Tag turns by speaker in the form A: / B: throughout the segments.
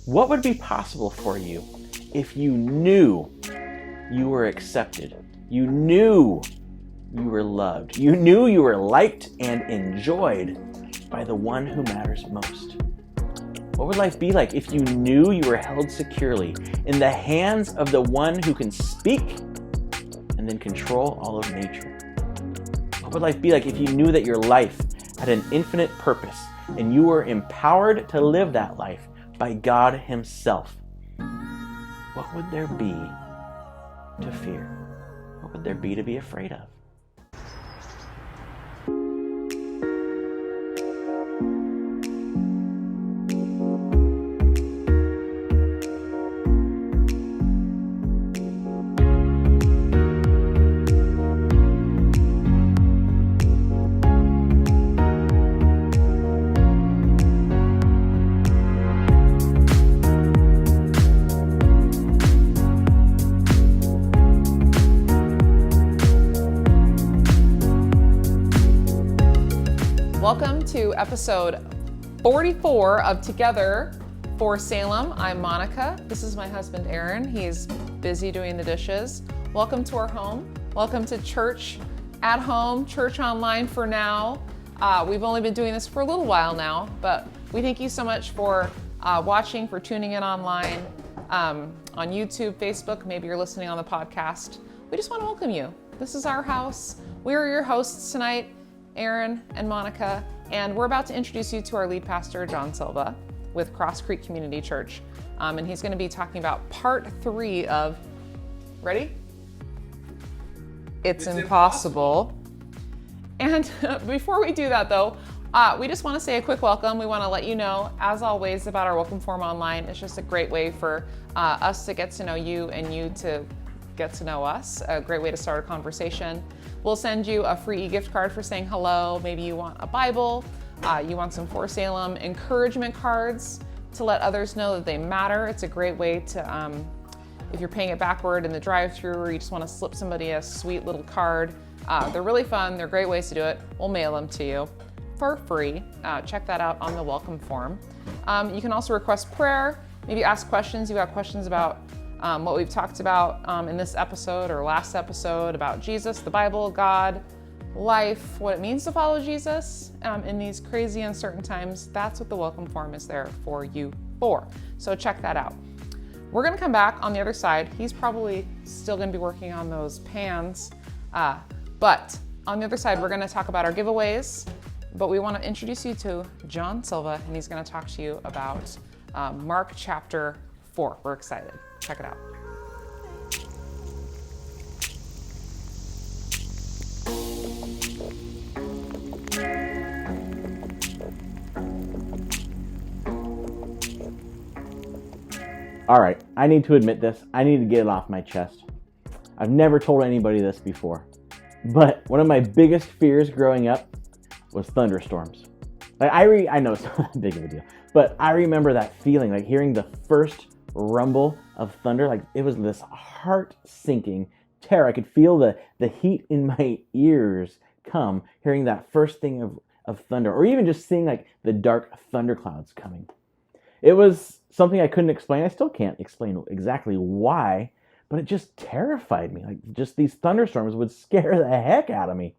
A: What would be possible for you if you knew you were accepted? You knew you were loved. You knew you were liked and enjoyed by the one who matters most. What would life be like if you knew you were held securely in the hands of the one who can speak and then control all of nature? What would life be like if you knew that your life had an infinite purpose and you were empowered to live that life by God Himself? What would there be to fear? What would there be to be afraid of?
B: Welcome to episode 44 of Together for Salem. I'm Monica. This is my husband, Aaron. He's busy doing the dishes. Welcome to our home. Welcome to church at home, church online for now. We've only been doing this for a little while now, but we thank you so much for watching, for tuning in online, on YouTube, Facebook. Maybe you're listening on the podcast. We just want to welcome you. This is our house. We are your hosts tonight, Aaron and Monica, and we're about to introduce you to our lead pastor, John Silva, with Cross Creek Community Church. And he's going to be talking about part 3 of, ready? It's impossible. And before we do that though, we just want to say a quick welcome. We want to let you know, as always, about our welcome form online. It's just a great way for us to get to know you and you to get to know us. A great way to start a conversation. We'll send you a free e-gift card for saying hello. Maybe you want a Bible, you want some For Salem encouragement cards to let others know that they matter. It's a great way to, if you're paying it backward in the drive-thru or you just want to slip somebody a sweet little card. They're really fun. They're great ways to do it. We'll mail them to you for free. Check that out on the welcome form. You can also request prayer, maybe ask questions. You got questions about what we've talked about in this episode or last episode about Jesus, the Bible, God, life, what it means to follow Jesus in these crazy uncertain times. That's what the welcome form is there for you for. So check that out. We're gonna come back on the other side. He's probably still gonna be working on those pans, but on the other side, we're gonna talk about our giveaways, but we wanna introduce you to John Silva, and he's gonna talk to you about Mark chapter 4. We're excited. Check it out.
A: All right, I need to admit this. I need to get it off my chest. I've never told anybody this before, but one of my biggest fears growing up was thunderstorms. I know it's not that big of a deal, but I remember that feeling, like hearing the first rumble of thunder. Like it was this heart-sinking terror. I could feel the heat in my ears come, hearing that first thing of thunder, or even just seeing like the dark thunderclouds coming. It was something I couldn't explain. I still can't explain exactly why, but it just terrified me. Like just these thunderstorms would scare the heck out of me.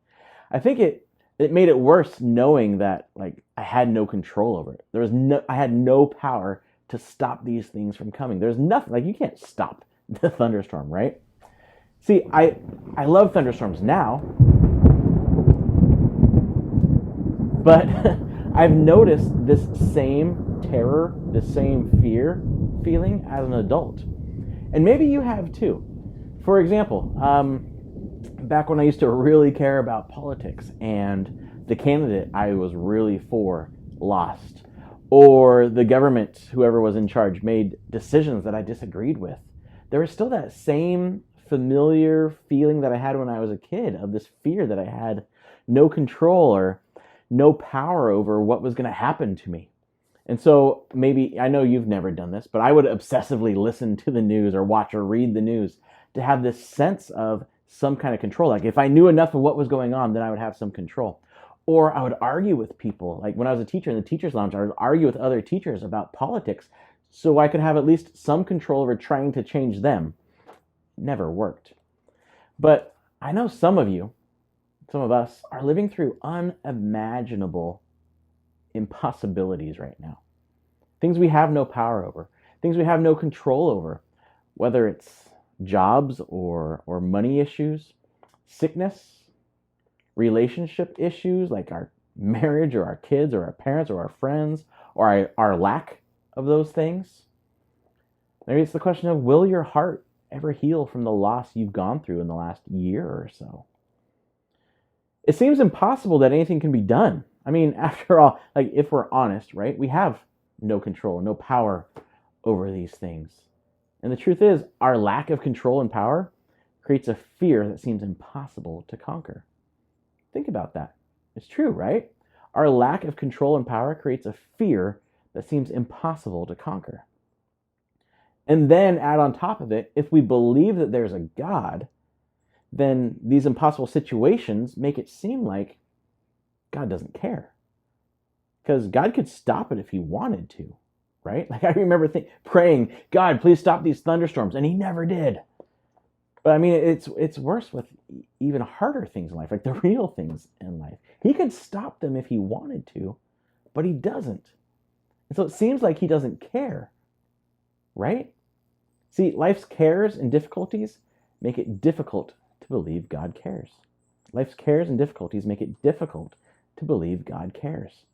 A: I think it made it worse knowing that like I had no control over it. I had no power to stop these things from coming. There's nothing, like you can't stop the thunderstorm, right? See, I love thunderstorms now, but I've noticed this same terror, this same fear feeling as an adult. And maybe you have too. For example, back when I used to really care about politics and the candidate I was really for lost, or the government, whoever was in charge, made decisions that I disagreed with, there was still that same familiar feeling that I had when I was a kid, of this fear that I had no control or no power over what was going to happen to me. And so maybe, I know you've never done this, but I would obsessively listen to the news or watch or read the news to have this sense of some kind of control. Like if I knew enough of what was going on, then I would have some control. Or I would argue with people. Like when I was a teacher in the teacher's lounge, I would argue with other teachers about politics so I could have at least some control over trying to change them. Never worked. But I know some of us, are living through unimaginable impossibilities right now. Things we have no power over, things we have no control over, whether it's jobs or money issues, sickness, relationship issues like our marriage or our kids or our parents or our friends or our lack of those things. Maybe it's the question of, will your heart ever heal from the loss you've gone through in the last year or so? It seems impossible that anything can be done. I mean, after all, like, if we're honest, right, we have no control, no power over these things. And the truth is, our lack of control and power creates a fear that seems impossible to conquer. Think about that. It's true, right? Our lack of control and power creates a fear that seems impossible to conquer. And then add on top of it, if we believe that there's a God, then these impossible situations make it seem like God doesn't care. Because God could stop it if he wanted to, right? Like, I remember praying, God, please stop these thunderstorms, and he never did. But I mean, it's worse with even harder things in life, like the real things in life. He could stop them if he wanted to, but he doesn't. And so it seems like he doesn't care, right? See, life's cares and difficulties make it difficult to believe God cares. Life's cares and difficulties make it difficult to believe God cares.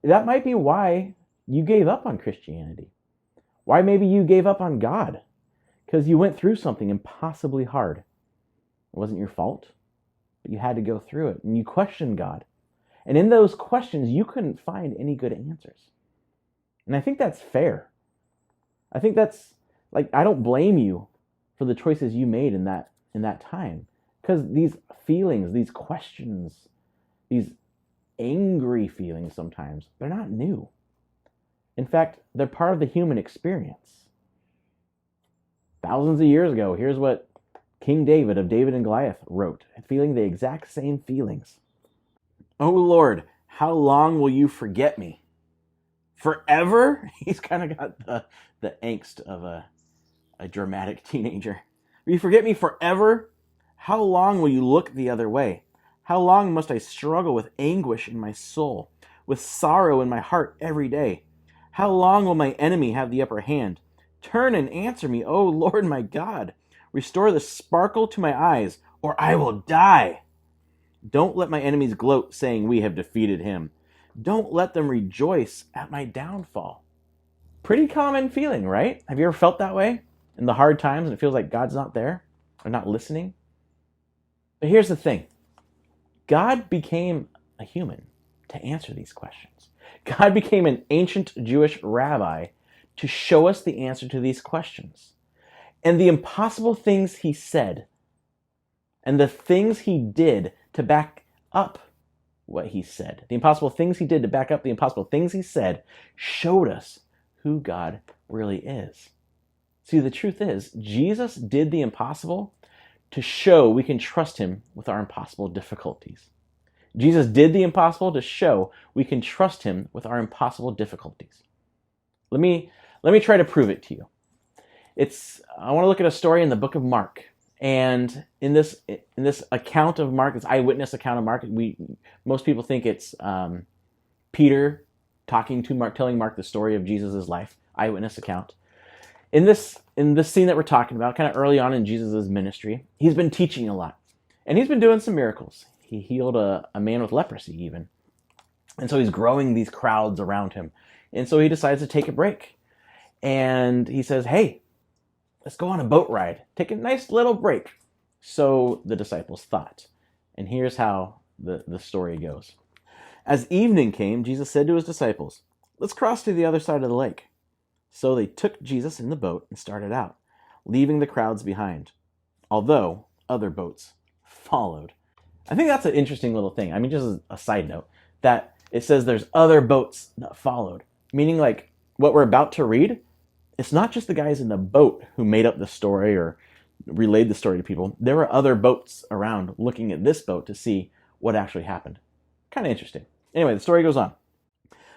A: That might be why you gave up on Christianity. Why maybe you gave up on God. Because you went through something impossibly hard. It wasn't your fault, but you had to go through it. And you questioned God. And in those questions, you couldn't find any good answers. And I think that's fair. I think that's, like, I don't blame you for the choices you made in that time. Because these feelings, these questions, these angry feelings sometimes, they're not new. In fact, they're part of the human experience. Thousands of years ago, here's what King David of David and Goliath wrote, feeling the exact same feelings. "O Lord, how long will you forget me? Forever?" He's kind of got the angst of a dramatic teenager. "Will you forget me forever? How long will you look the other way? How long must I struggle with anguish in my soul, with sorrow in my heart every day? How long will my enemy have the upper hand? Turn and answer me, O Lord my God. Restore the sparkle to my eyes, or I will die. Don't let my enemies gloat, saying we have defeated him. Don't let them rejoice at my downfall." Pretty common feeling, right? Have you ever felt that way? In the hard times, and it feels like God's not there, or not listening? But here's the thing. God became a human to answer these questions. God became an ancient Jewish rabbi to show us the answer to these questions. And the impossible things he said, and the things he did to back up what he said, the impossible things he did to back up the impossible things he said, showed us who God really is. See, the truth is, Jesus did the impossible to show we can trust him with our impossible difficulties. Jesus did the impossible to show we can trust him with our impossible difficulties. Let me try to prove it to you. I want to look at a story in the book of Mark. And in this account of Mark, this eyewitness account of Mark, most people think it's Peter talking to Mark, telling Mark the story of Jesus' life, eyewitness account. In this scene that we're talking about, kind of early on in Jesus' ministry, he's been teaching a lot. And he's been doing some miracles. He healed a man with leprosy even. And so he's growing these crowds around him. And so he decides to take a break. And he says, "Hey, let's go on a boat ride. Take a nice little break." So the disciples thought. And here's how the story goes. As evening came, Jesus said to his disciples, "Let's cross to the other side of the lake." So they took Jesus in the boat and started out, leaving the crowds behind, although other boats followed. I think that's an interesting little thing. I mean, just as a side note, that it says there's other boats that followed. Meaning, like, what we're about to read, it's not just the guys in the boat who made up the story or relayed the story to people. There were other boats around looking at this boat to see what actually happened. Kind of interesting. Anyway, the story goes on.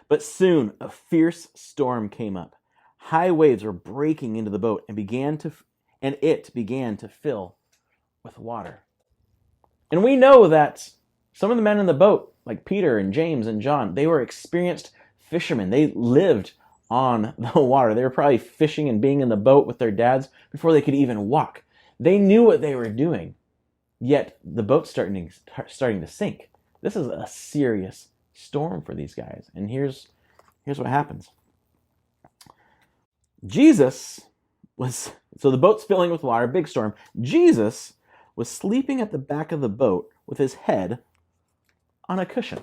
A: But soon a fierce storm came up. High waves were breaking into the boat and it began to fill with water. And we know that some of the men in the boat, like Peter and James and John, they were experienced fishermen. They lived on the water. They were probably fishing and being in the boat with their dads before they could even walk. They knew what they were doing, yet the boat's starting to sink. This is a serious storm for these guys. And here's what happens. So the boat's filling with water, big storm. Jesus was sleeping at the back of the boat with his head on a cushion.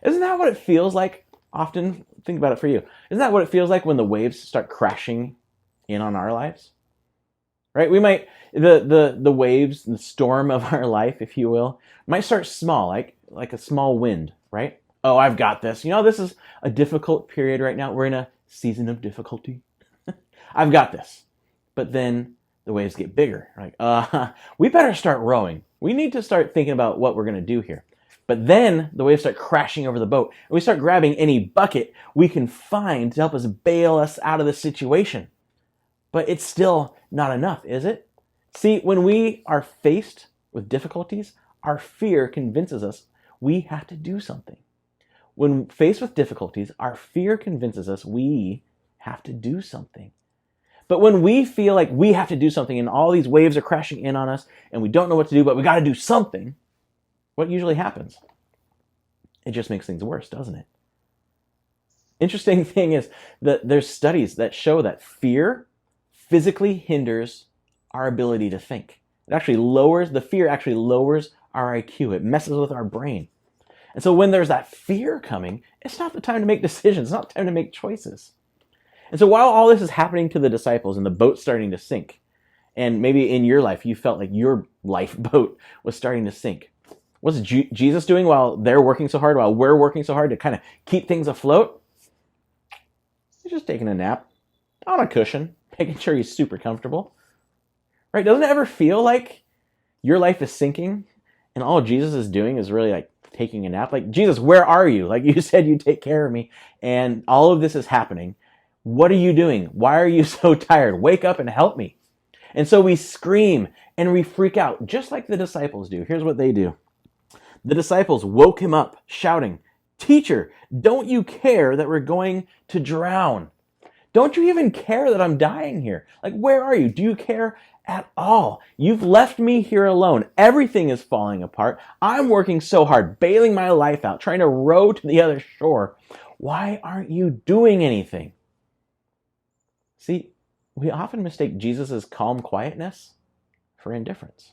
A: Isn't that what it feels like? Often, think about it for you. Isn't that what it feels like when the waves start crashing in on our lives? Right? We might, the waves, the storm of our life, if you will, might start small, like a small wind, right? Oh, I've got this. This is a difficult period right now. We're in a season of difficulty. I've got this. But then the waves get bigger. Like, we better start rowing. We need to start thinking about what we're going to do here. But then the waves start crashing over the boat, and we start grabbing any bucket we can find to help us bail us out of the situation. But it's still not enough, is it? See, when we are faced with difficulties, our fear convinces us we have to do something. When faced with difficulties, our fear convinces us we have to do something. But when we feel like we have to do something and all these waves are crashing in on us and we don't know what to do, but we got to do something, what usually happens? It just makes things worse, doesn't it? Interesting thing is that there's studies that show that fear physically hinders our ability to think. The fear actually lowers our IQ. It messes with our brain. And so when there's that fear coming, it's not the time to make decisions. It's not the time to make choices. And so while all this is happening to the disciples and the boat's starting to sink, and maybe in your life you felt like your lifeboat was starting to sink, what's Jesus doing while they're working so hard, while we're working so hard to kind of keep things afloat? He's just taking a nap on a cushion, making sure he's super comfortable. Right? Doesn't it ever feel like your life is sinking and all Jesus is doing is really like taking a nap? Like, Jesus, where are you? Like, you said you'd take care of me, and all of this is happening. What are you doing? Why are you so tired? Wake up and help me. And so we scream and we freak out, just like the disciples do. Here's what they do. The disciples woke him up, shouting, "Teacher, don't you care that we're going to drown? Don't you even care that I'm dying here? Like, where are you? Do you care at all? You've left me here alone. Everything is falling apart. I'm working so hard, bailing my life out, trying to row to the other shore. Why aren't you doing anything?" See, we often mistake Jesus' calm quietness for indifference.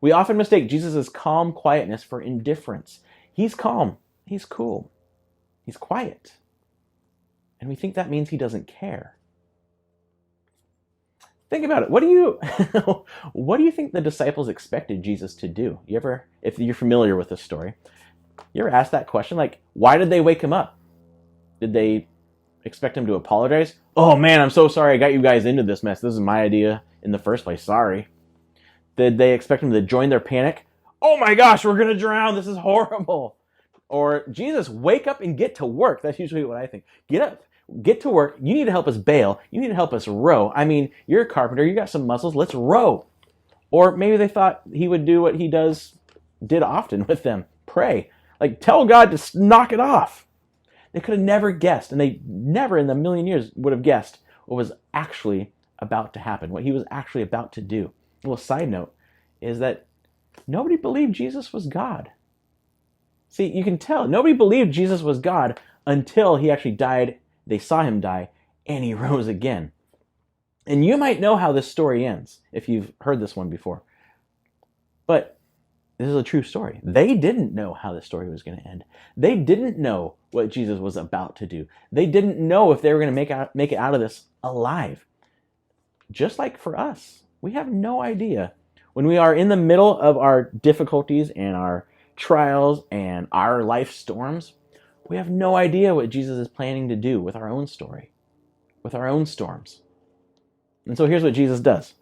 A: We often mistake Jesus' calm quietness for indifference. He's calm. He's cool. He's quiet. And we think that means he doesn't care. Think about it. What do you think the disciples expected Jesus to do? If you're familiar with this story, you ever asked that question? Like, why did they wake him up? Did they expect him to apologize? Oh man, I'm so sorry I got you guys into this mess. This is my idea in the first place. Sorry. Did they expect him to join their panic? Oh my gosh, we're going to drown. This is horrible. Or, Jesus, wake up and get to work. That's usually what I think. Get up, get to work. You need to help us bail. You need to help us row. I mean, you're a carpenter. You got some muscles. Let's row. Or maybe they thought he would do what he did often with them. Pray. Like, tell God to knock it off. They could have never guessed, and they never in a million years would have guessed what was actually about to happen, what he was actually about to do. A little side note is that nobody believed Jesus was God. See, you can tell. Nobody believed Jesus was God until he actually died. They saw him die, and he rose again. And you might know how this story ends if you've heard this one before. But this is a true story. They didn't know how the story was going to end. They didn't know what Jesus was about to do. They didn't know if they were going to make it out of this alive. Just like for us, we have no idea. When we are in the middle of our difficulties and our trials and our life storms, we have no idea what Jesus is planning to do with our own story, with our own storms. And so here's what Jesus does.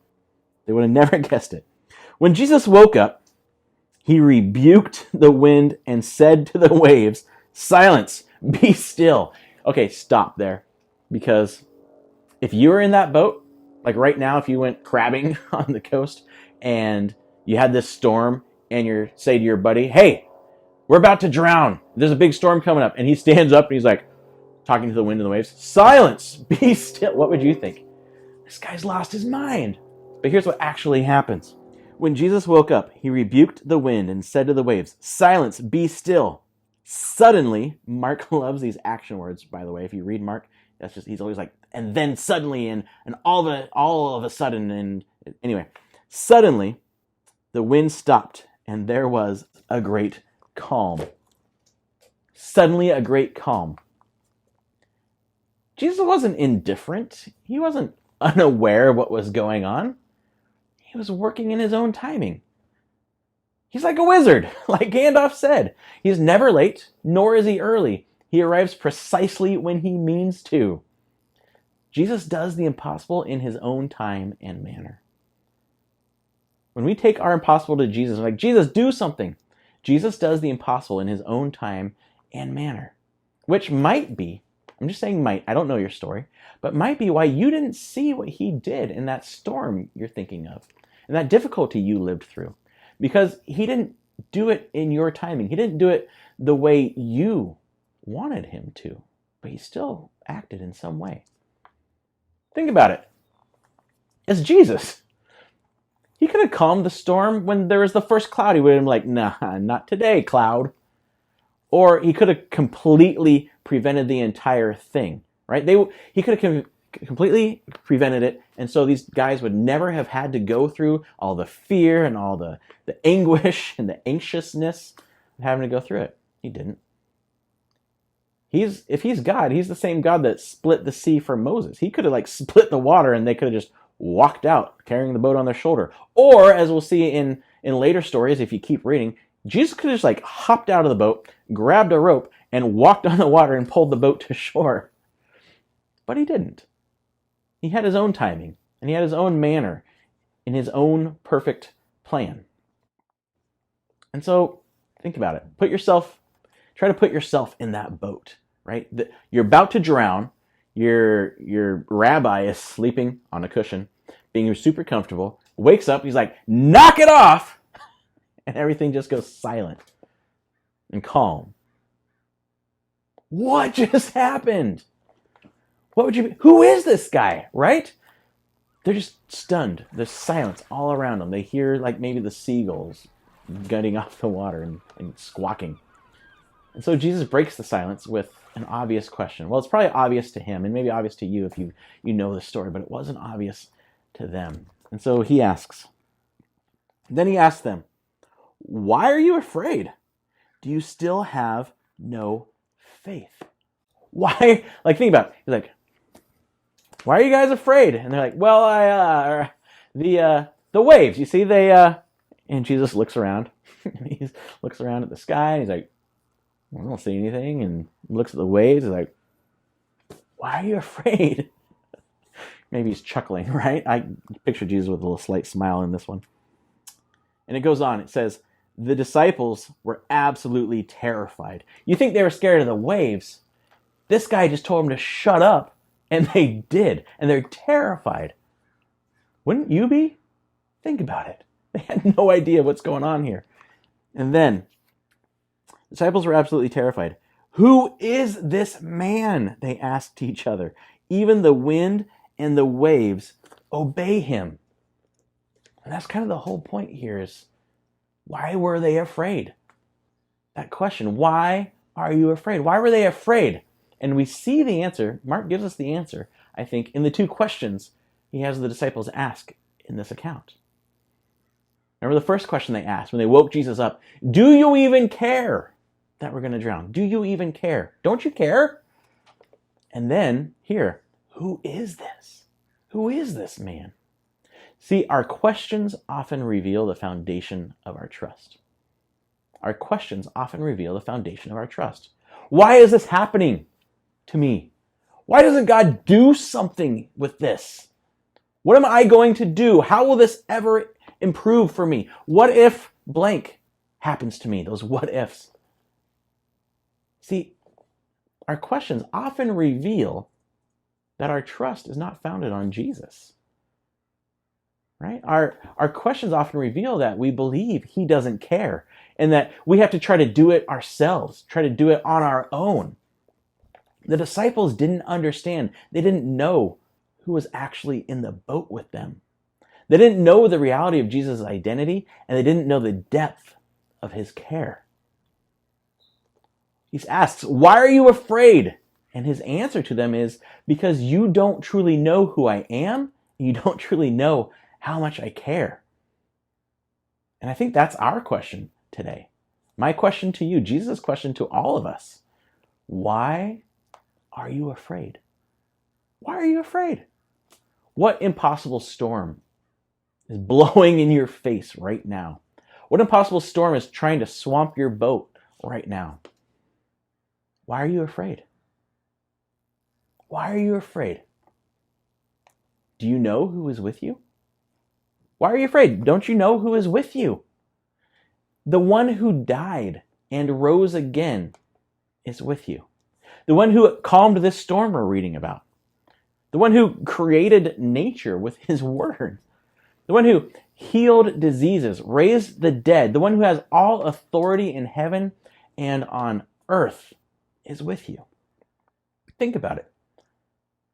A: They would have never guessed it. When Jesus woke up, he rebuked the wind and said to the waves, "Silence, be still." Okay, stop there. Because if you were in that boat, like right now, if you went crabbing on the coast and you had this storm and you say to your buddy, hey, we're about to drown. There's a big storm coming up. And he stands up and he's like, talking to the wind and the waves, silence, be still. What would you think? This guy's lost his mind. But here's what actually happens. When Jesus woke up, he rebuked the wind and said to the waves, silence, be still. Suddenly, Mark loves these action words, by the way. If you read Mark, that's just, he's always like, and then suddenly, and all of a sudden, and anyway, suddenly, the wind stopped, and there was a great calm. Suddenly, a great calm. Jesus wasn't indifferent. He wasn't unaware of what was going on. He was working in his own timing. He's like a wizard, like Gandalf said. He's never late, nor is he early. He arrives precisely when he means to. Jesus does the impossible in his own time and manner. When we take our impossible to Jesus, we're like, Jesus, do something. Jesus does the impossible in his own time and manner, which might be, I'm just saying might, I don't know your story, but might be why you didn't see what he did in that storm you're thinking of, and that difficulty you lived through. Because he didn't do it in your timing. He didn't do it the way you wanted him to, but he still acted in some way. Think about it. It's Jesus. He could have calmed the storm when there was the first cloud. He would have been like, nah, not today, cloud. Or he could have completely prevented the entire thing, right? He could have completely prevented it, and so these guys would never have had to go through all the fear and all the anguish and the anxiousness of having to go through it. He didn't. If he's God, he's the same God that split the sea for Moses. He could have split the water and they could have just walked out carrying the boat on their shoulder. Or, as we'll see in later stories, if you keep reading, Jesus could have just hopped out of the boat, grabbed a rope, and walked on the water and pulled the boat to shore. But he didn't. He had his own timing, and he had his own manner, in his own perfect plan. And so, think about it. Try to put yourself in that boat, right? You're about to drown. Your rabbi is sleeping on a cushion, being super comfortable, wakes up, he's like, knock it off! And everything just goes silent and calm. What just happened? Who is this guy, right? They're just stunned. There's silence all around them. They hear maybe the seagulls gutting off the water and squawking. And so Jesus breaks the silence with an obvious question. Well, it's probably obvious to him and maybe obvious to you if you know the story, but it wasn't obvious to them. And so he asks. Then he asks them, why are you afraid? Do you still have no faith? Why? Think about it. He's like, why are you guys afraid? And they're like, well, the waves, you see, and Jesus looks around. He looks around at the sky and he's like, I don't see anything, and looks at the waves. He's like, why are you afraid? Maybe he's chuckling, right? I picture Jesus with a little slight smile in this one. And it goes on. It says, the disciples were absolutely terrified. You think they were scared of the waves. This guy just told them to shut up, and they did. And they're terrified. Wouldn't you be? Think about it. They had no idea what's going on here. And then, the disciples were absolutely terrified. Who is this man? They asked each other. Even the wind and the waves obey him. And that's kind of the whole point here is, why were they afraid? That question, why are you afraid? Why were they afraid? And we see the answer. Mark gives us the answer, I think, in the two questions he has the disciples ask in this account. Remember the first question they asked when they woke Jesus up, do you even care that we're going to drown? Do you even care? Don't you care? And then here, who is this? Who is this man? See, our questions often reveal the foundation of our trust. Our questions often reveal the foundation of our trust. Why is this happening to me? Why doesn't God do something with this? What am I going to do? How will this ever improve for me? What if blank happens to me? Those what ifs. See, our questions often reveal that our trust is not founded on Jesus. Right? Our questions often reveal that we believe he doesn't care and that we have to try to do it ourselves, try to do it on our own. The disciples didn't understand. They didn't know who was actually in the boat with them. They didn't know the reality of Jesus' identity, and they didn't know the depth of his care. He asks, "Why are you afraid?" And his answer to them is, "Because you don't truly know who I am, and you don't truly know how much I care." And I think that's our question today. My question to you, Jesus' question to all of us. Why are you afraid? Why are you afraid? What impossible storm is blowing in your face right now? What impossible storm is trying to swamp your boat right now? Why are you afraid? Why are you afraid? Do you know who is with you? Why are you afraid? Don't you know who is with you? The one who died and rose again is with you. The one who calmed this storm we're reading about. The one who created nature with his word. The one who healed diseases, raised the dead. The one who has all authority in heaven and on earth is with you. Think about it.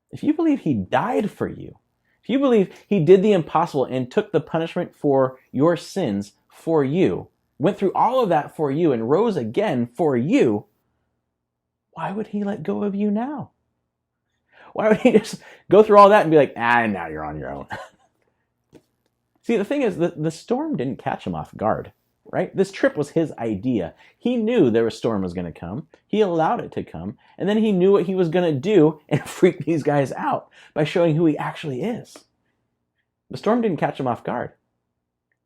A: If you believe he died for you, if you believe he did the impossible and took the punishment for your sins for you, went through all of that for you and rose again for you, why would he let go of you now? Why would he just go through all that and be like, now you're on your own? See, the thing is, the storm didn't catch him off guard, right? This trip was his idea. He knew a storm was going to come. He allowed it to come. And then he knew what he was going to do and freak these guys out by showing who he actually is. The storm didn't catch him off guard.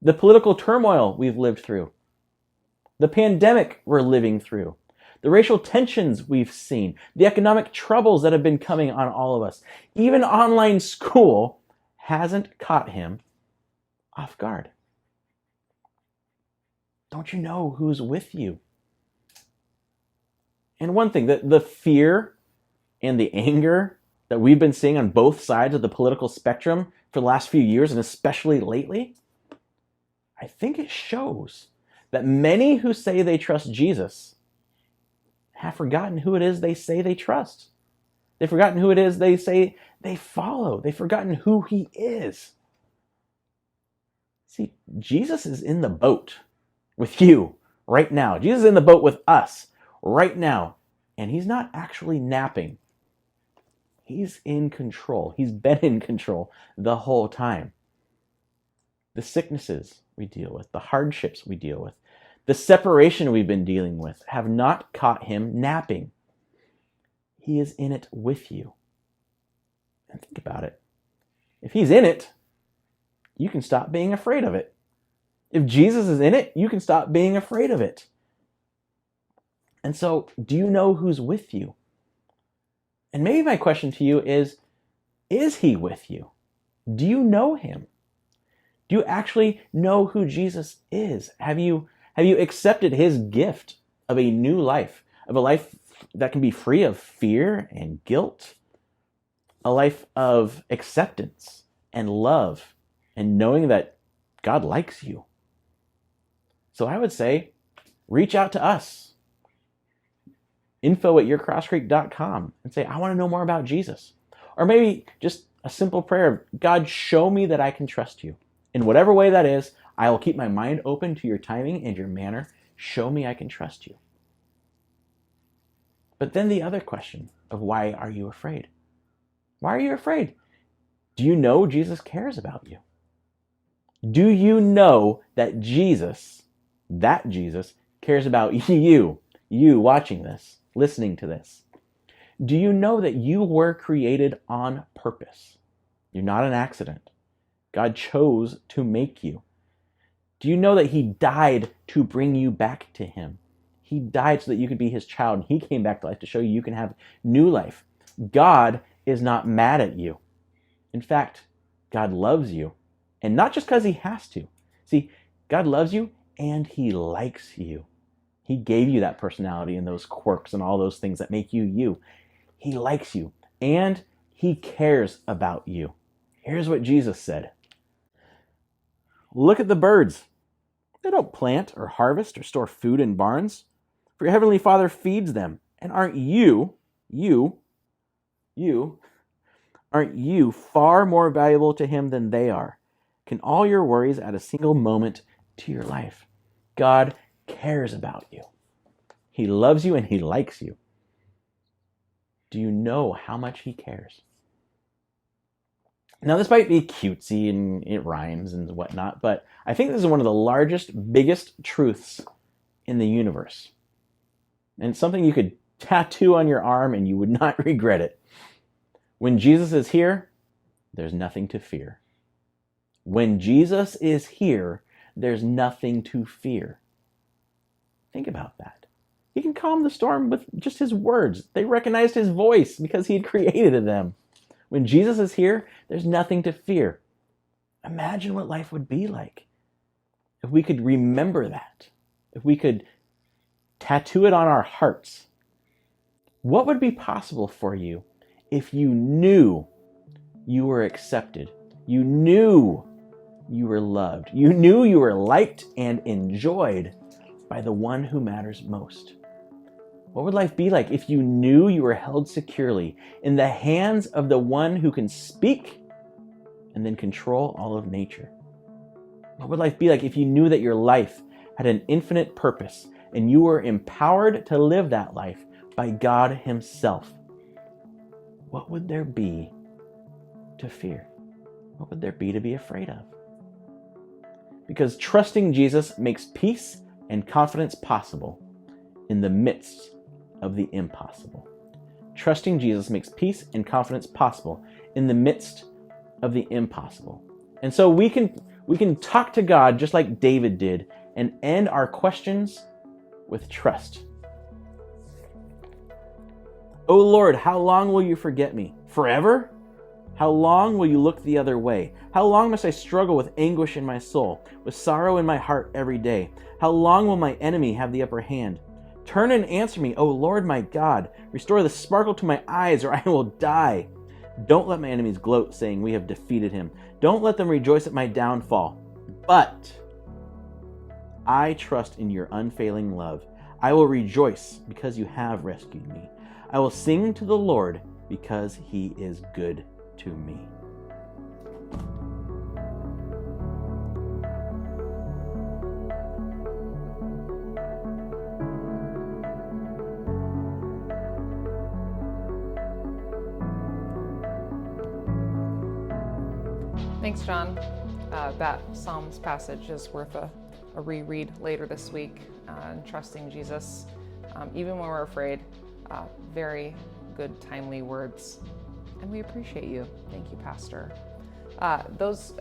A: The political turmoil we've lived through, the pandemic we're living through, the racial tensions we've seen, the economic troubles that have been coming on all of us, even online school hasn't caught him off guard. Don't you know who's with you? And one thing, the fear and the anger that we've been seeing on both sides of the political spectrum for the last few years, and especially lately, I think it shows that many who say they trust Jesus have forgotten who it is they say they trust. They've forgotten who it is they say they follow. They've forgotten who he is. See, Jesus is in the boat with you right now. Jesus is in the boat with us right now. And he's not actually napping. He's in control. He's been in control the whole time. The sicknesses we deal with, the hardships we deal with, the separation we've been dealing with have not caught him napping. He is in it with you. And think about it. If he's in it, you can stop being afraid of it. If Jesus is in it, you can stop being afraid of it. And so, do you know who's with you? And maybe my question to you is he with you? Do you know him? Do you actually know who Jesus is? Have you accepted his gift of a new life, of a life that can be free of fear and guilt, a life of acceptance and love and knowing that God likes you? So I would say, reach out to us. info@yourcrosscreek.com and say, I want to know more about Jesus. Or maybe just a simple prayer, God, show me that I can trust you. In whatever way that is, I will keep my mind open to your timing and your manner. Show me I can trust you. But then the other question of why are you afraid? Why are you afraid? Do you know Jesus cares about you? Do you know that Jesus cares about you watching this, listening to this? Do you know that you were created on purpose? You're not an accident. God chose to make you. Do you know that he died to bring you back to him? He died so that you could be his child, and he came back to life to show you can have new life. God is not mad at you. In fact, God loves you, and not just because he has to. See, God loves you and he likes you. He gave you that personality and those quirks and all those things that make you you. He likes you, and He cares about you. Here's what Jesus said. Look at the birds. They don't plant or harvest or store food in barns, for your heavenly Father feeds them. And aren't you far more valuable to him than they are? Can all your worries add a single moment to your life? God cares about you. He loves you and he likes you. Do you know how much he cares? Now, this might be cutesy and it rhymes and whatnot, but I think this is one of the largest, biggest truths in the universe. And it's something you could tattoo on your arm and you would not regret it. When Jesus is here, there's nothing to fear. When Jesus is here, there's nothing to fear. Think about that. He can calm the storm with just his words. They recognized his voice because he had created them. When Jesus is here, there's nothing to fear. Imagine what life would be like if we could remember that, if we could tattoo it on our hearts. What would be possible for you if you knew you were accepted, you knew you were loved, you knew you were liked and enjoyed by the one who matters most? What would life be like if you knew you were held securely in the hands of the one who can speak and then control all of nature? What would life be like if you knew that your life had an infinite purpose and you were empowered to live that life by God himself? What would there be to fear? What would there be to be afraid of? Because trusting Jesus makes peace and confidence possible in the midst of the impossible. Trusting Jesus makes peace and confidence possible in the midst of the impossible. And so we can talk to God just like David did and end our questions with trust. O Lord, how long will you forget me? Forever? How long will you look the other way? How long must I struggle with anguish in my soul, with sorrow in my heart every day? How long will my enemy have the upper hand? Turn and answer me, O Lord my God. Restore the sparkle to my eyes, or I will die. Don't let my enemies gloat, saying, we have defeated him. Don't let them rejoice at my downfall. But I trust in your unfailing love. I will rejoice because you have rescued me. I will sing to the Lord because he is good to me.
B: Thanks, John. That Psalms passage is worth a reread later this week. And trusting Jesus, even when we're afraid. Very good, timely words. And we appreciate you. Thank you, Pastor. Those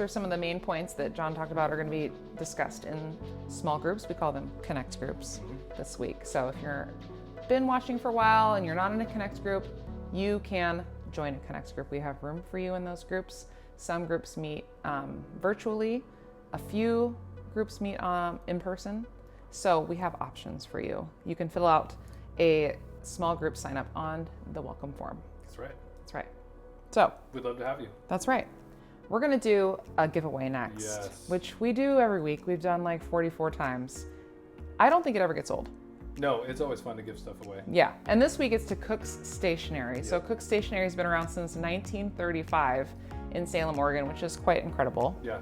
B: are some of the main points that John talked about are going to be discussed in small groups. We call them Connect groups this week. So if you've been watching for a while and you're not in a Connect group, you can join a Connect group. We have room for you in those groups. Some groups meet virtually. A few groups meet in person. So we have options for you. You can fill out a small group sign up on the welcome form.
C: That's right.
B: That's right. So
C: We'd love to have you.
B: that's right. We're going to do a giveaway next,
C: Yes.
B: which we do every week. We've done like 44 times. I don't think it ever gets old.
C: No, it's always fun to give stuff away.
B: Yeah, and this week it's to Cook's Stationery. So Cook's Stationery has been around since 1935 in Salem, Oregon, which is quite incredible.
C: Yeah.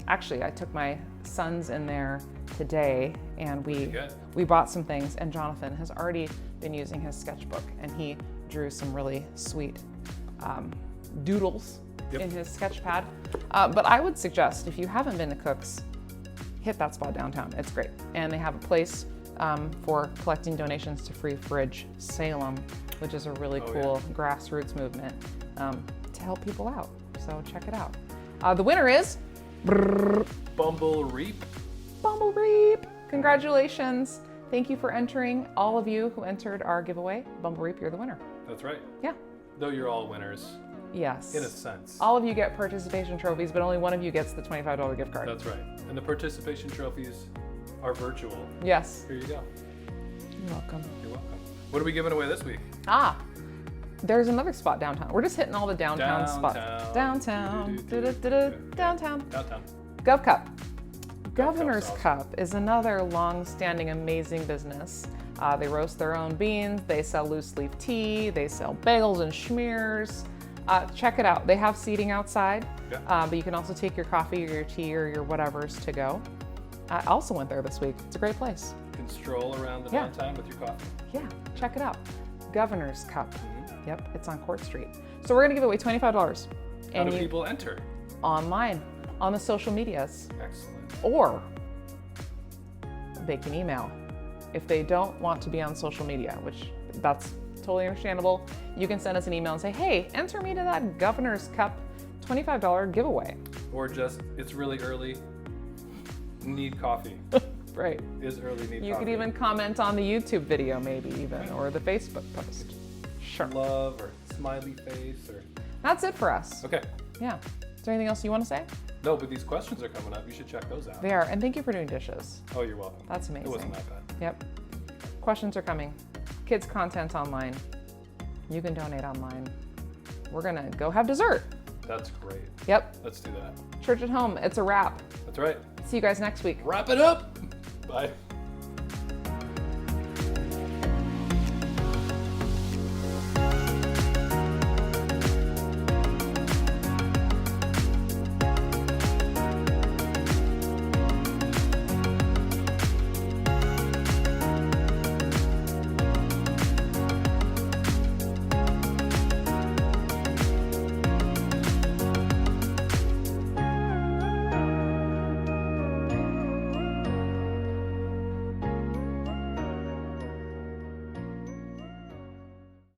B: Actually, I took my sons in there today and
C: Good.
B: we bought some things, and Jonathan has already been using his sketchbook and he drew some really sweet doodles in his sketch pad. But I would suggest, if you haven't been to Cook's, hit that spot downtown. It's great. And they have a place for collecting donations to Free Fridge Salem, which is a really cool grassroots movement to help people out. So check it out. The winner is
C: Bumble Reap.
B: Bumble Reap. Congratulations. Thank you for entering. All of you who entered our giveaway, Bumble Reap, you're the winner.
C: That's right.
B: Yeah.
C: Though you're all winners,
B: Yes.
C: in a sense.
B: All of you get participation trophies, but only one of you gets the $25 gift card.
C: That's right. And the participation trophies are virtual.
B: Yes.
C: Here you go.
B: You're welcome.
C: You're welcome. What are we giving away this week?
B: There's another spot downtown. We're just hitting all the downtown spots.
C: Downtown.
B: Downtown.
C: Downtown.
B: Gov Cup. Governor's
C: awesome.
B: Cup is another long-standing, amazing business. They roast their own beans. They sell loose leaf tea. They sell bagels and schmears. Check it out. They have seating outside,
C: Yeah.
B: but you can also take your coffee or your tea or your whatevers to go. I also went there this week. It's a great place.
C: You can stroll around the
B: Yeah.
C: downtown with your coffee.
B: Yeah, check it out. Governor's Cup.
C: Mhm.
B: Yep, it's on Court Street. So we're gonna give away $25.
C: How do
B: you
C: people enter?
B: online on the social medias,
C: Excellent.
B: or they can email. If they don't want to be on social media, which that's totally understandable, you can send us an email and say, hey, enter me to that Governor's Cup $25 giveaway.
C: Or just, it's really early, need coffee.
B: Right.
C: Is early, need
B: You
C: coffee.
B: could even comment on the YouTube video maybe even, or the Facebook post. Sure.
C: Love or smiley face or...
B: That's it for us.
C: Okay.
B: Yeah. Is there anything else you want to say?
C: No, but these questions are coming up. You should check those out.
B: They are, and thank you for doing dishes.
C: Oh, you're welcome.
B: That's amazing.
C: It wasn't that bad.
B: Yep. Questions are coming. Kids content online. You can donate online. We're gonna go have dessert.
C: That's great.
B: Yep.
C: Let's do that.
B: Church at home. It's a wrap.
C: That's right.
B: See you guys next week.
C: Wrap it up. Bye.